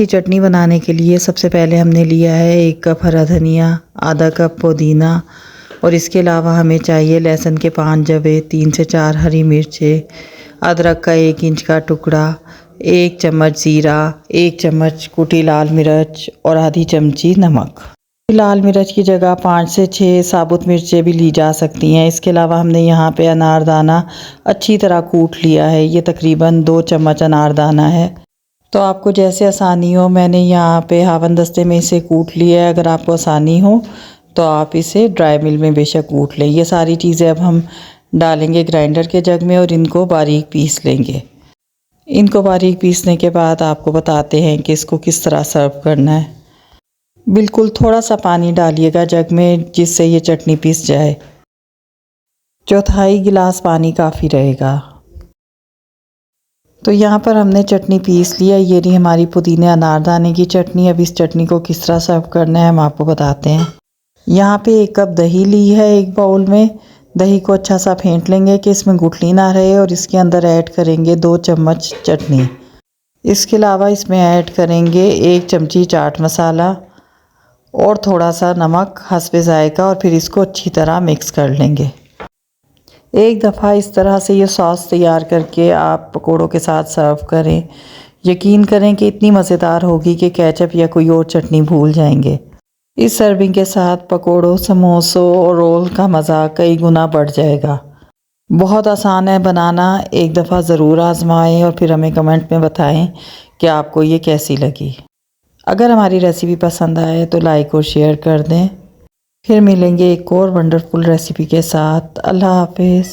की चटनी बनाने के लिए सबसे पहले हमने लिया है 1 कप हरा धनिया, आधा कप पुदीना और इसके अलावा हमें चाहिए लहसुन के 5 जवे, 3 से 4 हरी मिर्चें, अदरक का 1 इंच का टुकड़ा, 1 चम्मच ज़ीरा, 1 चम्मच कुटी लाल मिर्च और आधी चमची नमक। लाल मिर्च की जगह 5 से 6 साबुत मिर्चें भी ली जा सकती हैं। इसके अलावा हमने यहाँ पे अनारदाना अच्छी तरह कूट लिया है। ये तकरीबन 2 चम्मच अनारदाना है। तो आपको जैसे आसानी हो, मैंने यहाँ पे हावन दस्ते में इसे कूट लिया है। अगर आपको आसानी हो तो आप इसे ड्राई मिल में बेशक कूट लें। ये सारी चीज़ें अब हम डालेंगे ग्राइंडर के जग में और इनको बारीक पीस लेंगे। इनको बारीक पीसने के बाद आपको बताते हैं कि इसको किस तरह सर्व करना है। बिल्कुल थोड़ा सा पानी डालिएगा जग में, जिससे ये चटनी पीस जाए। 1/4 गिलास पानी काफ़ी रहेगा। तो यहाँ पर हमने चटनी पीस लिया। ये रही हमारी पुदीने अनारदाने की चटनी। अब इस चटनी को किस तरह सर्व करना है हम आपको बताते हैं। यहाँ पे 1 कप दही ली है एक बाउल में। दही को अच्छा सा फेंट लेंगे कि इसमें गुठली ना रहे और इसके अंदर ऐड करेंगे 2 चम्मच चटनी। इसके अलावा इसमें ऐड करेंगे 1 चमची चाट मसाला और थोड़ा सा नमक हस्बे ज़ायका और फिर इसको अच्छी तरह मिक्स कर लेंगे। एक दफ़ा इस तरह से ये सॉस तैयार करके आप पकोड़ों के साथ सर्व करें। यकीन करें कि इतनी मज़ेदार होगी कि केचप या कोई और चटनी भूल जाएंगे। इस सर्विंग के साथ पकोड़ों, समोसों और रोल का मज़ा कई गुना बढ़ जाएगा। बहुत आसान है बनाना। एक दफ़ा ज़रूर आजमाएं और फिर हमें कमेंट में बताएं कि आपको ये कैसी लगी। अगर हमारी रेसिपी पसंद आए तो लाइक और शेयर कर दें। फिर मिलेंगे एक और वंडरफुल रेसिपी के साथ। अल्लाह हाफिज़।